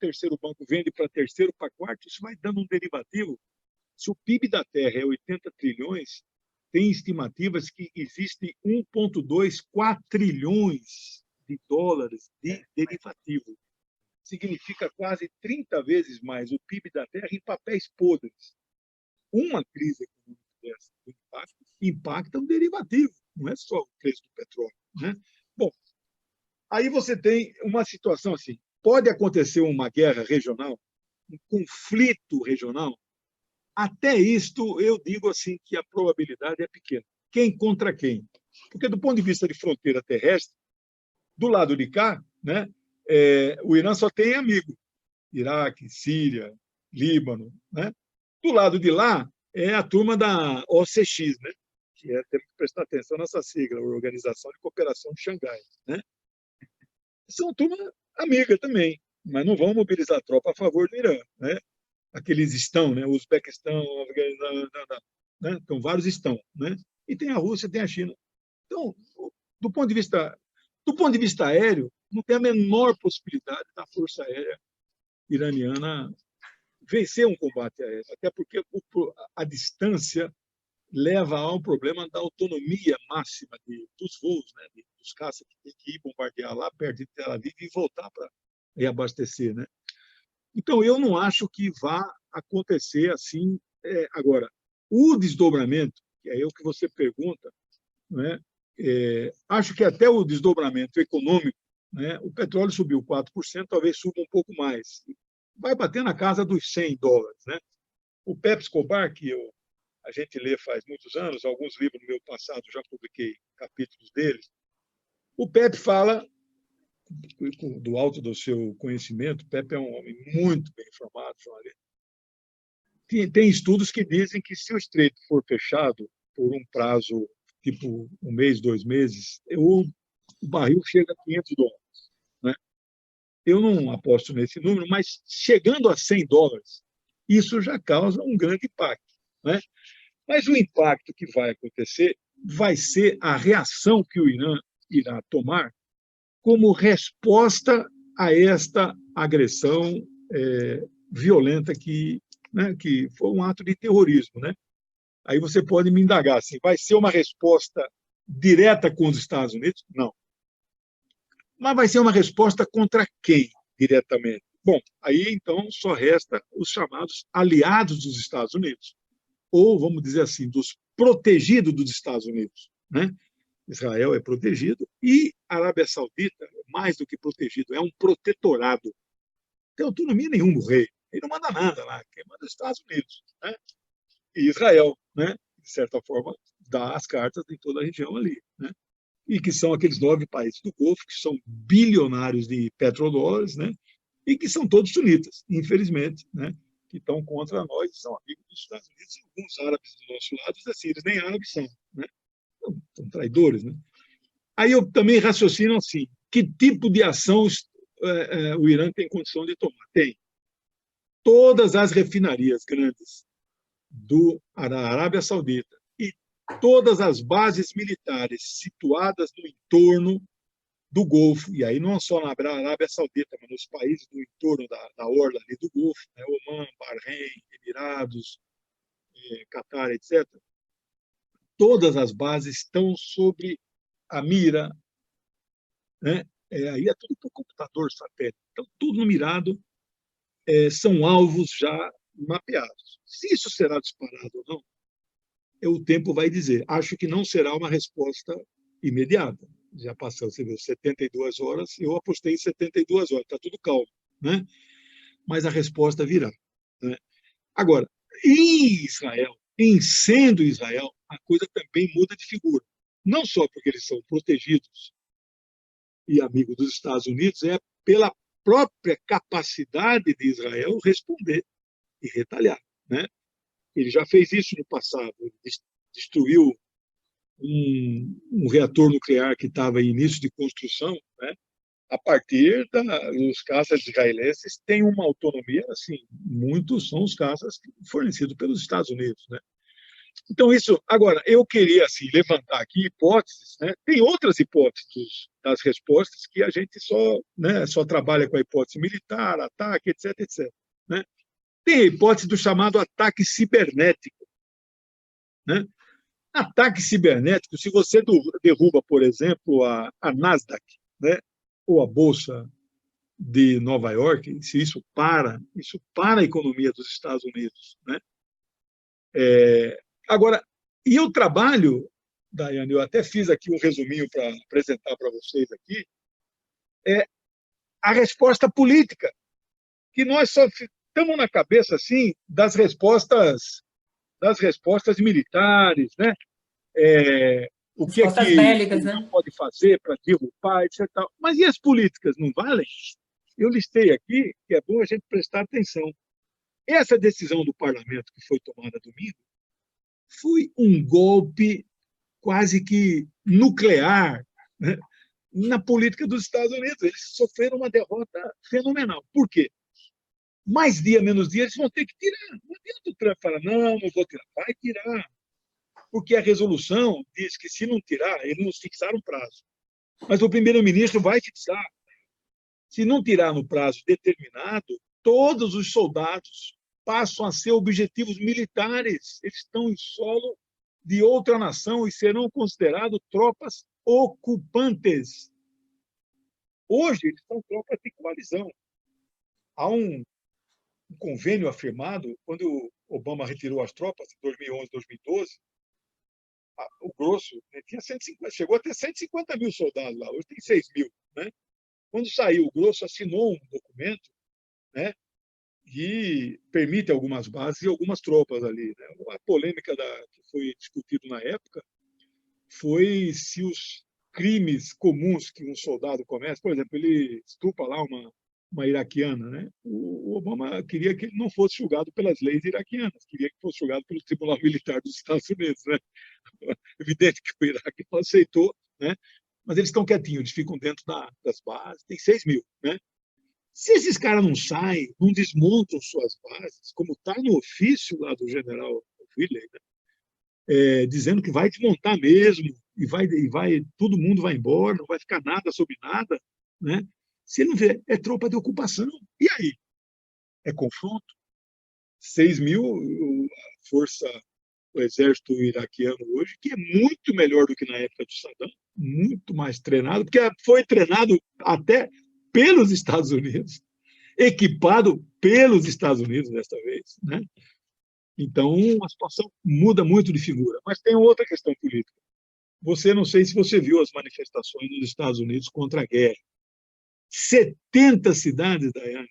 terceiro banco vende para terceiro, para quarto, isso vai dando um derivativo. Se o PIB da Terra é 80 trilhões, tem estimativas que existe 1,2 quatrilhões de dólares de derivativo. Significa quase 30 vezes mais o PIB da Terra em papéis podres. Uma crise econômica dessa impacta um derivativo, não é só o preço do petróleo, né? Bom, aí você tem uma situação assim, pode acontecer uma guerra regional, um conflito regional. Até isto, eu digo assim que a probabilidade é pequena. Quem contra quem? Porque, do ponto de vista de fronteira terrestre, do lado de cá, né, o Irã só tem amigo. Iraque, Síria, Líbano. Né? Do lado de lá, é a turma da OCX, né, que temos que prestar atenção nessa sigla, Organização de Cooperação de Xangai. Né? São turma amiga também, mas não vão mobilizar tropa a favor do Irã. Né? Aqueles estão, né? O Uzbequistão, né? Então, vários estão, né? E tem a Rússia, tem a China. Então, do ponto de vista aéreo, não tem a menor possibilidade da Força Aérea iraniana vencer um combate aéreo, até porque a distância leva a um problema da autonomia máxima dos voos, né? Dos caças que tem que ir bombardear lá perto de Tel Aviv e voltar para reabastecer, né? Então, eu não acho que vá acontecer assim. Agora, o desdobramento, que é o que você pergunta, né? Acho que até o desdobramento econômico, né? O petróleo subiu 4%, talvez suba um pouco mais. Vai bater na casa dos $100. Né? O Pepe Escobar, que a gente lê faz muitos anos, alguns livros no meu passado já publiquei capítulos dele, o Pepe fala do alto do seu conhecimento. Pepe é um homem muito bem informado, jornalista. Tem estudos que dizem que se o estreito for fechado por um prazo, tipo um mês, 2 meses, o barril chega a $500. Né? Eu não aposto nesse número, mas chegando a $100, isso já causa um grande impacto. Né? Mas o impacto que vai acontecer vai ser a reação que o Irã irá tomar como resposta a esta agressão violenta né, que foi um ato de terrorismo. Né? Aí você pode me indagar, assim, vai ser uma resposta direta com os Estados Unidos? Não. Mas vai ser uma resposta contra quem, diretamente? Bom, aí então só resta os chamados aliados dos Estados Unidos, ou, vamos dizer assim, dos protegidos dos Estados Unidos. Né? Israel é protegido e a Arábia Saudita, mais do que protegido, é um protetorado. Não tem autonomia nenhuma o rei. Ele não manda nada lá, quem manda é os Estados Unidos. Né? E Israel, né? De certa forma, dá as cartas em toda a região ali. Né? E que são aqueles 9 países do Golfo, que são bilionários de petrodólares, né? E que são todos sunitas, infelizmente, né? Que estão contra nós e são amigos dos Estados Unidos. Alguns árabes do nosso lado, assim, eles nem árabes são. Né? São traidores. Né? Aí eu também raciocino assim, que tipo de ação o Irã tem condição de tomar? Tem. Todas as refinarias grandes da Arábia Saudita e todas as bases militares situadas no entorno do Golfo, e aí não só na Arábia Saudita, mas nos países do entorno da orla ali do Golfo, né? Omã, Bahrein, Emirados, Catar, etc., todas as bases estão sob a mira, né? Aí é tudo por computador, satélite, então tudo no mirado, são alvos já mapeados. Se isso será disparado ou não, o tempo vai dizer. Acho que não será uma resposta imediata. Já passou, você viu, 72 horas, eu apostei em 72 horas, está tudo calmo. Né? Mas a resposta virá. Né? Agora, em Israel, em sendo Israel, a coisa também muda de figura. Não só porque eles são protegidos e amigos dos Estados Unidos, é pela própria capacidade de Israel responder e retalhar. Né? Ele já fez isso no passado, ele destruiu um reator nuclear que estava em início de construção, né? A partir dos caças israelenses têm uma autonomia, assim, muitos são os caças fornecidos pelos Estados Unidos, né? Então, isso. Agora, eu queria assim, levantar aqui hipóteses, né? Tem outras hipóteses das respostas que a gente só, né, só trabalha com a hipótese militar, ataque, etc, etc. Né? Tem a hipótese do chamado ataque cibernético. Né? Ataque cibernético, se você derruba, por exemplo, a Nasdaq, né? Ou a Bolsa de Nova York, se isso para a economia dos Estados Unidos. Né? Agora, e o trabalho, Daiane, eu até fiz aqui um resuminho para apresentar para vocês aqui, é a resposta política, que nós só estamos na cabeça assim das respostas militares, né? O que é Respostas que bélicas, o né? pode fazer para derrubar, etc. Mas e as políticas, não valem? Eu listei aqui, que é bom a gente prestar atenção. Essa decisão do parlamento que foi tomada domingo foi um golpe quase que nuclear, né, na política dos Estados Unidos. Eles sofreram uma derrota fenomenal. Por quê? Mais dia, menos dia, eles vão ter que tirar. Não adianta o Trump falar, não vou tirar. Vai tirar. Porque a resolução diz que, se não tirar, eles nos fixaram prazo. Mas o primeiro-ministro vai fixar. Se não tirar no prazo determinado, todos os soldados passam a ser objetivos militares. Eles estão em solo de outra nação e serão considerados tropas ocupantes. Hoje, eles são tropas de coalizão. Há um convênio afirmado, quando o Obama retirou as tropas, em 2011, 2012, o grosso, né, tinha 150, chegou a ter 150 mil soldados lá, hoje tem 6 mil. Né? Quando saiu, o grosso assinou um documento, né, que permite algumas bases e algumas tropas ali. Né? A polêmica que foi discutido na época foi se os crimes comuns que um soldado comete, por exemplo, ele estupa lá uma iraquiana, né? O Obama queria que ele não fosse julgado pelas leis iraquianas, queria que fosse julgado pelo Tribunal Militar dos Estados Unidos. Né? Evidente que o Iraque não aceitou, né? Mas eles estão quietinhos, eles ficam dentro das bases, tem 6 mil. Né? Se esses caras não saem, não desmontam suas bases, como está no ofício lá do general Willey, né? Dizendo que vai desmontar mesmo, todo mundo vai embora, não vai ficar nada sobre nada, né? Se ele não vê, é tropa de ocupação. E aí? É confronto? 6 mil, o exército iraquiano hoje, que é muito melhor do que na época do Saddam, muito mais treinado, porque foi treinado até pelos Estados Unidos, equipado pelos Estados Unidos desta vez. Né? Então, a situação muda muito de figura. Mas tem outra questão política. Não sei se você viu as manifestações nos Estados Unidos contra a guerra. 70 cidades, Daiane,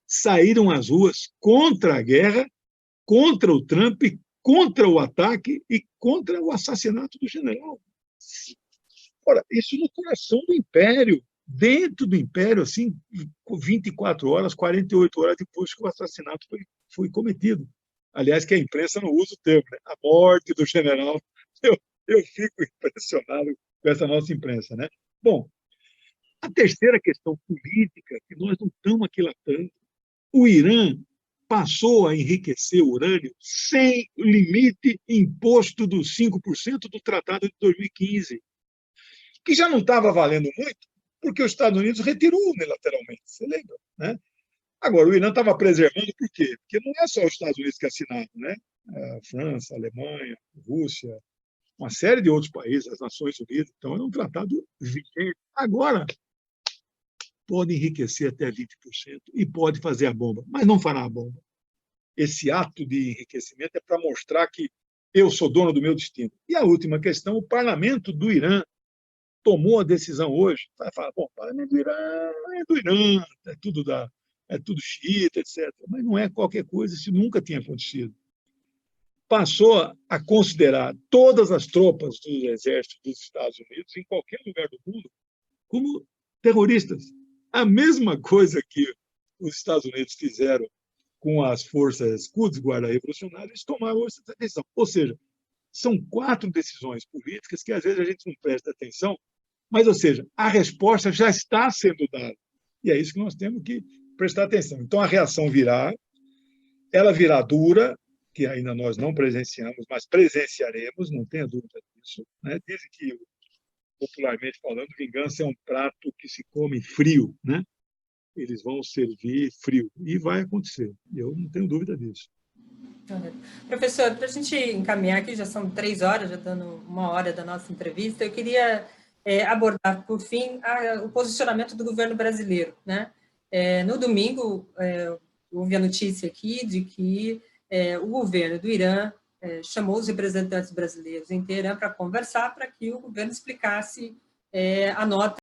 saíram às ruas contra a guerra, contra o Trump, contra o ataque e contra o assassinato do general. Ora, isso no coração do Império, dentro do Império, assim, 24 horas, 48 horas depois que o assassinato foi cometido. Aliás, que a imprensa não usa o termo, né? A morte do general. Eu fico impressionado com essa nossa imprensa. Né? Bom, a terceira questão política, que nós não estamos aquilatando, o Irã passou a enriquecer o urânio sem limite imposto dos 5% do Tratado de 2015, que já não estava valendo muito, porque os Estados Unidos retirou unilateralmente, você lembra? Né? Agora, o Irã estava preservando por quê? Porque não é só os Estados Unidos que assinaram, né? A França, a Alemanha, a Rússia, uma série de outros países, as Nações Unidas. Então, era um tratado vigente. Agora, pode enriquecer até 20% e pode fazer a bomba, mas não fará a bomba. Esse ato de enriquecimento é para mostrar que eu sou dono do meu destino. E a última questão, o parlamento do Irã tomou a decisão hoje, vai falar, bom, o parlamento do Irã é do Irã, é tudo xiita, etc. Mas não é qualquer coisa, isso nunca tinha acontecido. Passou a considerar todas as tropas do exército dos Estados Unidos, em qualquer lugar do mundo, como terroristas. A mesma coisa que os Estados Unidos fizeram com as forças Quds, Guarda Revolucionária, eles tomaram essa decisão. Ou seja, são 4 decisões políticas que às vezes a gente não presta atenção, mas, ou seja, a resposta já está sendo dada. E é isso que nós temos que prestar atenção. Então, a reação virá, ela virá dura, que ainda nós não presenciamos, mas presenciaremos, não tenha dúvida disso. Né? Dizem que, popularmente falando, vingança é um prato que se come frio, né? Eles vão servir frio, e vai acontecer, eu não tenho dúvida disso. Professor, para a gente encaminhar aqui, já são 3 horas, já dando 1 hora da nossa entrevista, eu queria abordar, por fim, o posicionamento do governo brasileiro. Né? No domingo, houve a notícia aqui de que o governo do Irã chamou os representantes brasileiros em Teherã para conversar, para que o governo explicasse a nota